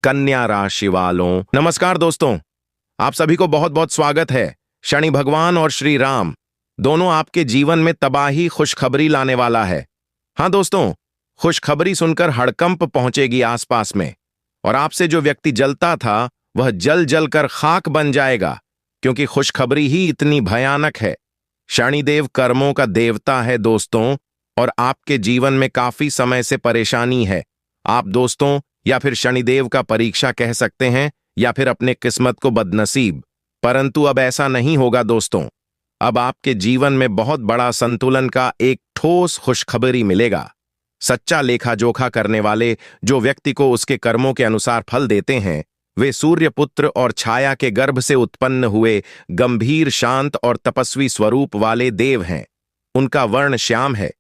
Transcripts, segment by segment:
कन्या राशि वालों, नमस्कार दोस्तों। आप सभी को बहुत बहुत स्वागत है। शनि भगवान और श्री राम दोनों आपके जीवन में तबाही खुशखबरी लाने वाला है। हाँ दोस्तों, खुशखबरी सुनकर हड़कंप पहुंचेगी आसपास में, और आपसे जो व्यक्ति जलता था वह जल जल कर खाक बन जाएगा, क्योंकि खुशखबरी ही इतनी भयानक है। शनिदेव कर्मों का देवता है दोस्तों, और आपके जीवन में काफी समय से परेशानी है। आप दोस्तों या फिर शनिदेव का परीक्षा कह सकते हैं, या फिर अपने किस्मत को बदनसीब। परंतु अब ऐसा नहीं होगा दोस्तों। अब आपके जीवन में बहुत बड़ा संतुलन का एक ठोस खुशखबरी मिलेगा। सच्चा लेखा जोखा करने वाले जो व्यक्ति को उसके कर्मों के अनुसार फल देते हैं, वे सूर्य पुत्र और छाया के गर्भ से उत्पन्न हुए गंभीर, शांत और तपस्वी स्वरूप वाले देव हैं। उनका वर्ण श्याम है,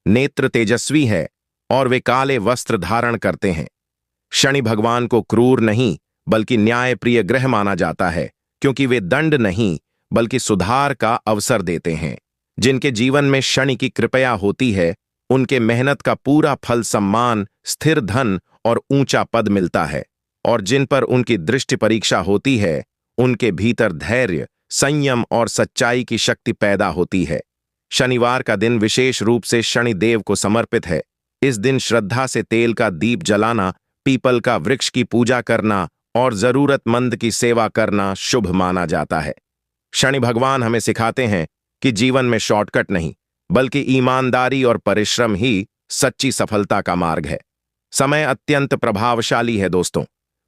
नेत्र तेजस्वी है, और वे काले वस्त्र धारण करते हैं। शनि भगवान को क्रूर नहीं बल्कि न्यायप्रिय ग्रह माना जाता है, क्योंकि वे दंड नहीं बल्कि सुधार का अवसर देते हैं। जिनके जीवन में शनि की कृपया होती है, उनके मेहनत का पूरा फल, सम्मान, स्थिर धन और ऊंचा पद मिलता है। और जिन पर उनकी दृष्टि परीक्षा होती है, उनके भीतर धैर्य, संयम और सच्चाई की शक्ति पैदा होती है। शनिवार का दिन विशेष रूप से शनिदेव को समर्पित है। इस दिन श्रद्धा से तेल का दीप जलाना, पीपल का वृक्ष की पूजा करना और जरूरतमंद की सेवा करना शुभ माना जाता है। शनि भगवान हमें सिखाते हैं कि जीवन में शॉर्टकट नहीं बल्कि ईमानदारी और परिश्रम ही सच्ची सफलता का मार्ग है। समय अत्यंत प्रभावशाली है दोस्तों,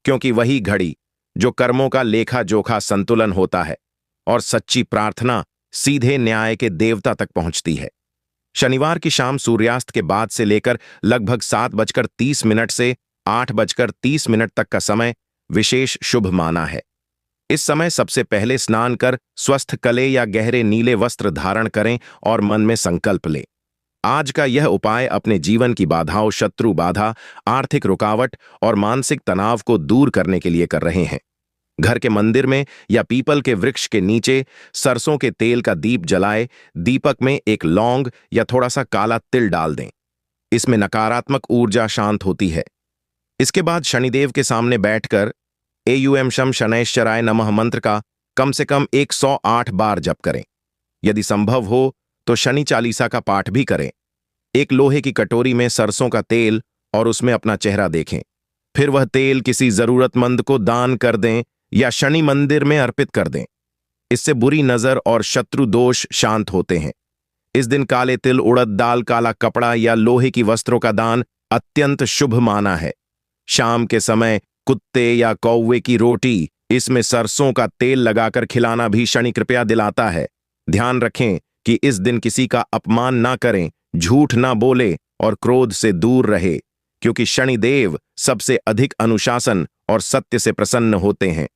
क्योंकि वही घड़ी जो कर्मों का लेखा जोखा संतुलन होता है और सच्ची प्रार्थना सीधे न्याय के देवता तक पहुंचती है। शनिवार की शाम सूर्यास्त के बाद से लेकर लगभग 7:30 से 8:30 तक का समय विशेष शुभ माना है। इस समय सबसे पहले स्नान कर स्वस्थ कले या गहरे नीले वस्त्र धारण करें और मन में संकल्प लें। आज का यह उपाय अपने जीवन की बाधाओं, शत्रु बाधा, आर्थिक रुकावट और मानसिक तनाव को दूर करने के लिए कर रहे हैं। घर के मंदिर में या पीपल के वृक्ष के नीचे सरसों के तेल का दीप जलाए, दीपक में एक लौंग या थोड़ा सा काला तिल डाल दें। इसमें नकारात्मक ऊर्जा शांत होती है। इसके बाद शनिदेव के सामने बैठकर एयूएम शम शनैश्चराय नमः मंत्र का कम से कम 108 बार जप करें। यदि संभव हो तो शनि चालीसा का पाठ भी करें। एक लोहे की कटोरी में सरसों का तेल और उसमें अपना चेहरा देखें। फिर वह तेल किसी जरूरतमंद को दान कर दें या शनि मंदिर में अर्पित कर दें। इससे बुरी नजर और शत्रु दोष शांत होते हैं। इस दिन काले तिल, उड़द दाल, काला कपड़ा या लोहे की वस्त्रों का दान अत्यंत शुभ माना है। शाम के समय कुत्ते या कौवे की रोटी, इसमें सरसों का तेल लगाकर खिलाना भी शनि कृपया दिलाता है। ध्यान रखें कि इस दिन किसी का अपमान ना करें, झूठ ना बोले और क्रोध से दूर रहे, क्योंकि शनिदेव सबसे अधिक अनुशासन और सत्य से प्रसन्न होते हैं।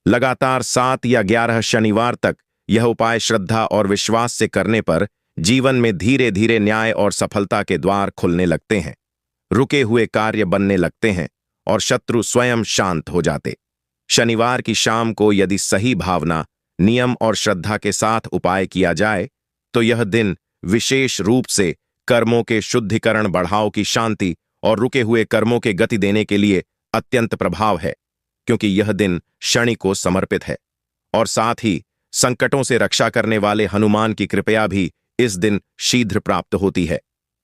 लगातार 7 या 11 शनिवार तक यह उपाय श्रद्धा और विश्वास से करने पर जीवन में धीरे धीरे न्याय और सफलता के द्वार खुलने लगते हैं। रुके हुए कार्य बनने लगते हैं और शत्रु स्वयं शांत हो जाते। शनिवार की शाम को यदि सही भावना, नियम और श्रद्धा के साथ उपाय किया जाए, तो यह दिन विशेष रूप से कर्मों के शुद्धिकरण, बढ़ाव की शांति और रुके हुए कर्मों के गति देने के लिए अत्यंत प्रभाव है, क्योंकि यह दिन शनि को समर्पित है। और साथ ही संकटों से रक्षा करने वाले हनुमान की कृपया भी इस दिन शीघ्र प्राप्त होती है।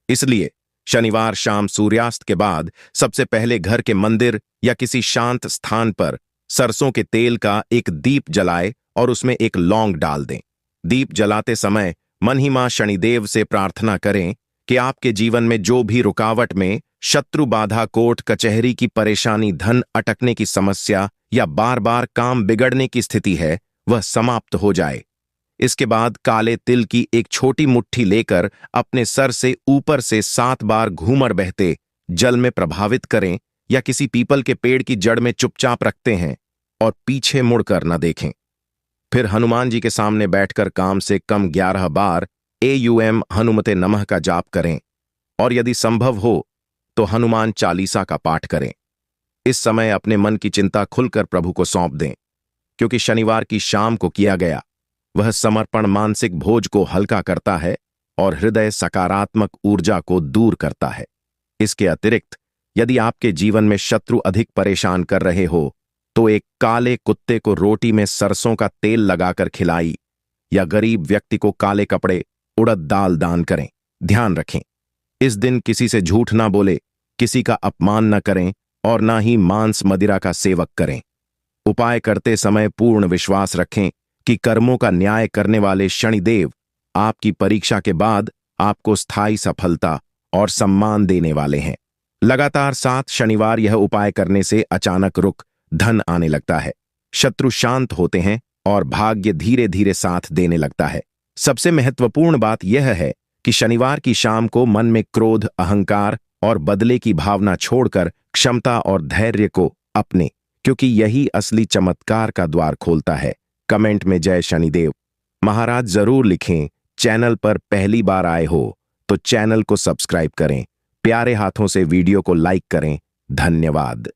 इसलिए शनिवार शाम सूर्यास्त के बाद सबसे पहले घर के मंदिर या किसी शांत स्थान पर सरसों के तेल का एक दीप जलाए और उसमें एक लौंग डाल दें। दीप जलाते समय मन ही मां शनिदेव से प्रार्थना करें कि आपके जीवन में जो भी रुकावट में शत्रु बाधा, कोर्ट कचहरी की परेशानी, धन अटकने की समस्या या बार बार काम बिगड़ने की स्थिति है, वह समाप्त हो जाए। इसके बाद काले तिल की एक छोटी मुट्ठी लेकर अपने सर से ऊपर से 7 बार घूमर बहते जल में प्रभावित करें या किसी पीपल के पेड़ की जड़ में चुपचाप रखते हैं और पीछे मुड़कर न देखें। फिर हनुमान जी के सामने बैठकर कम से कम 11 बार एयूएम हनुमते नमः का जाप करें, और यदि संभव हो तो हनुमान चालीसा का पाठ करें। इस समय अपने मन की चिंता खुलकर प्रभु को सौंप दें, क्योंकि शनिवार की शाम को किया गया वह समर्पण मानसिक बोझ को हल्का करता है और हृदय सकारात्मक ऊर्जा को दूर करता है। इसके अतिरिक्त यदि आपके जीवन में शत्रु अधिक परेशान कर रहे हो तो एक काले कुत्ते को रोटी में सरसों का तेल लगाकर खिलाई या गरीब व्यक्ति को काले कपड़े उड़द दाल दान करें। ध्यान रखें, इस दिन किसी से झूठ ना बोले, किसी का अपमान न करें और ना ही मांस मदिरा का सेवक करें। उपाय करते समय पूर्ण विश्वास रखें कि कर्मों का न्याय करने वाले शनिदेव आपकी परीक्षा के बाद आपको स्थायी सफलता और सम्मान देने वाले हैं। लगातार 7 शनिवार यह उपाय करने से अचानक धन आने लगता है, शत्रु शांत होते हैं और भाग्य धीरे धीरे साथ देने लगता है। सबसे महत्वपूर्ण बात यह है कि शनिवार की शाम को मन में क्रोध, अहंकार और बदले की भावना छोड़कर क्षमता और धैर्य को अपने, क्योंकि यही असली चमत्कार का द्वार खोलता है। कमेंट में जय शनिदेव महाराज जरूर लिखें। चैनल पर पहली बार आए हो तो चैनल को सब्सक्राइब करें, प्यारे हाथों से वीडियो को लाइक करें। धन्यवाद।